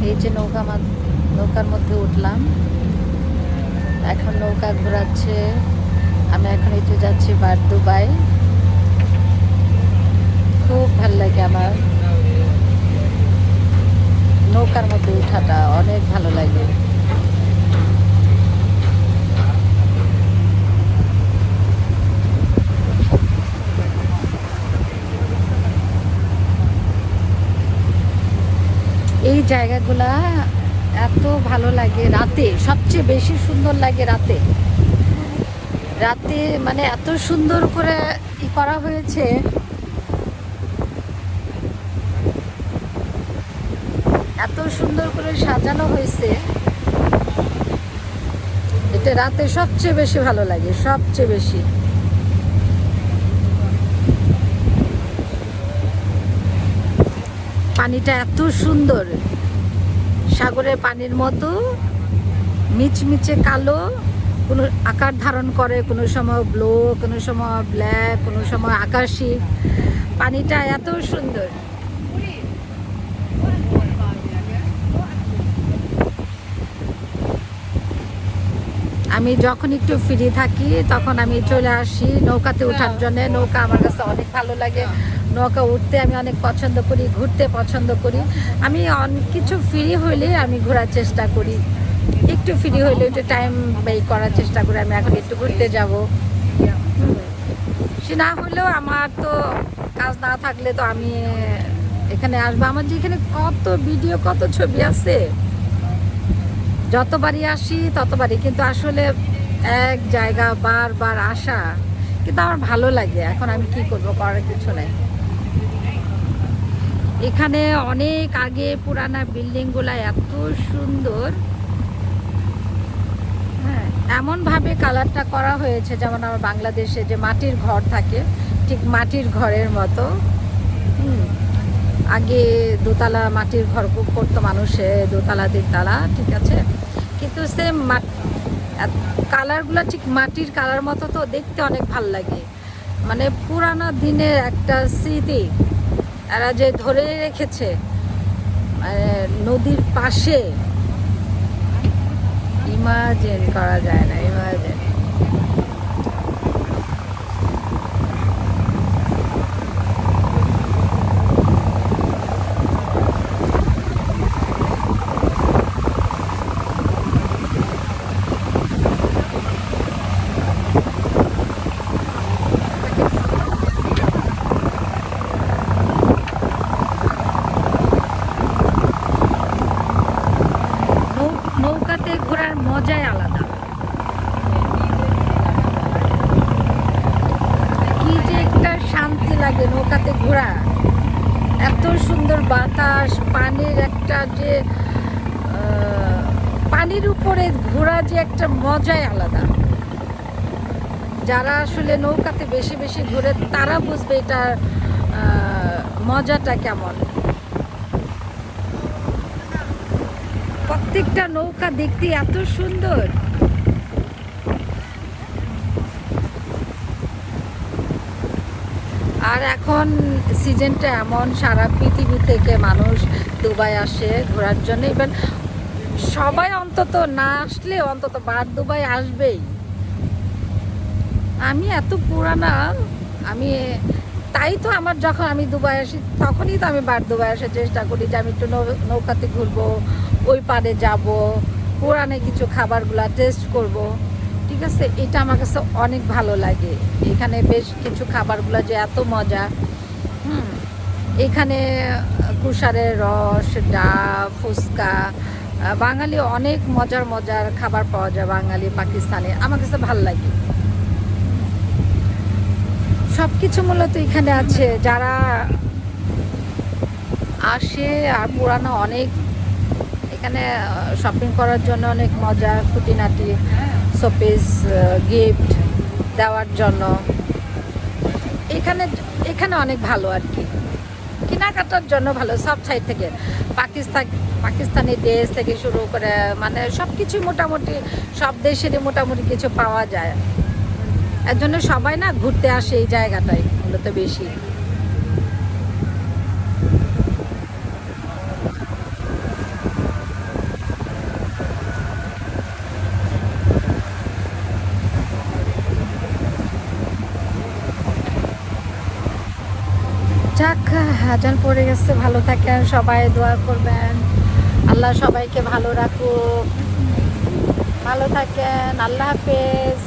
এই যে নৌকার মধ্যে উঠলাম, এখন নৌকা ঘোরাচ্ছে। আমি এখন এই যে যাচ্ছি দুবাই। খুব ভাল লাগে আমার নৌকার মধ্যে উঠাটা, অনেক ভালো লাগে। এই জায়গাগুলা এত ভালো লাগে রাতে, সবচেয়ে বেশি সুন্দর লাগে রাতে। রাতে মানে এত সুন্দর করে করা হয়েছে, এত সুন্দর করে সাজানো হয়েছে, এটা রাতে সবচেয়ে বেশি ভালো লাগে, সবচেয়ে বেশি। পানিটা এত সুন্দর, সাগরের পানির মতো মিচমিচে কালো, কোনো আকার ধারণ করে, কোনো সময় ব্লু, কোনো সময় ব্ল্যাক, কোনো সময় আকাশি। পানিটা এত সুন্দর। আমি যখন একটু ফ্রি থাকি তখন আমি চলে আসি নৌকাতে ওঠার জন্য। নৌকা আমার কাছে অনেক ভালো লাগে, নৌকা উঠতে আমি অনেক পছন্দ করি, ঘুরতে পছন্দ করি। আমি কিছু ফ্রি হইলে আমি ঘোরার চেষ্টা করি, একটু ফ্রি হইলে একটু টাইম ব্যয় করার চেষ্টা করি। আমি এখন একটু ঘুরতে যাব, সে না হলেও আমার তো কাজ না থাকলে তো আমি এখানে আসবো। আমার যে এখানে কত ভিডিও, কত ছবি আছে, যতবারই আসি ততবারই, কিন্তু আসলে এক জায়গা বারবার আসা কিন্তু আমার ভালো লাগে। এখন আমি কি করব, করার কিছু নাই। এখানে অনেক আগে পুরানা বিল্ডিংগুলা এত সুন্দর, হ্যাঁ, এমনভাবে কালারটা করা হয়েছে যেমন আমার বাংলাদেশে যে মাটির ঘর থাকে, ঠিক মাটির ঘরের মতো। আগে দোতলা মাটির ঘর করতো মানুষে, দোতলা তিনতলা, ঠিক আছে, কিন্তু সেম কালারগুলো ঠিক মাটির কালার মতো, তো দেখতে অনেক ভাল লাগে। মানে পুরানো দিনের একটা স্মৃতি এরা যে ধরে রেখেছে, মানে নদীর পাশে, ইমাজিন করা যায় না, ইমাজিন। নৌকাতে ঘোরার মজাই আলাদা। কি যে একটা শান্তি লাগে নৌকাতে ঘোরা, এত সুন্দর বাতাস, পানির একটা যে পানির উপরে ঘোরা যে একটা মজাই আলাদা। যারা আসলে নৌকাতে বেশি বেশি ঘুরে তারা বুঝবে এটার মজাটা কেমন। প্রত্যেকটা নৌকা দেখতে এত সুন্দর। আর এখন সিজনটা এমন, সারা পৃথিবী থেকে মানুষ দুবাই আসে ঘোরার জন্য। ইভেন সবাই অন্তত না আসলে অন্তত দুবাই আসবেই। আমি এত পুরানা, আমি তাই তো আমার যখন আমি দুবাই আসি তখনই তো আমি দুবাই আসার চেষ্টা করি যে আমি একটু নৌকাতে ঘুরবো, ওই পারে যাব, পুরানে কিছু খাবারগুলা টেস্ট করব, ঠিক আছে। এটা আমার কাছে অনেক ভালো লাগে। এখানে বেশ কিছু খাবারগুলো যে এত মজা। এখানে কুশারের রস, ডাব, ফুচকা, বাঙালি অনেক মজার মজার খাবার পাওয়া যায়, বাঙালি পাকিস্তানি, আমার কাছে ভাল লাগে। সব কিছু মূলত এখানে আছে। যারা আসে আর পুরানো অনেক, এখানে শপিং করার জন্য অনেক মজা, খুঁটিনাটি শোপিস, গিফট দেওয়ার জন্য এখানে অনেক ভালো আর কি, কেনাকাটার জন্য ভালো। সব সাইড থেকে পাকিস্তানি ড্রেস থেকে শুরু করে মানে সব কিছু মোটামুটি সব দেশেরই মোটামুটি কিছু পাওয়া যায়। এর জন্য সবাই না ঘুরতে আসে এই জায়গাটায় মূলত বেশি। যাক, আজান পড়ে গেছে, ভালো থাকেন সবাই, দোয়া করবেন, আল্লাহ সবাইকে ভালো রাখুক, ভালো থাকেন, আল্লাহ হাফেজ।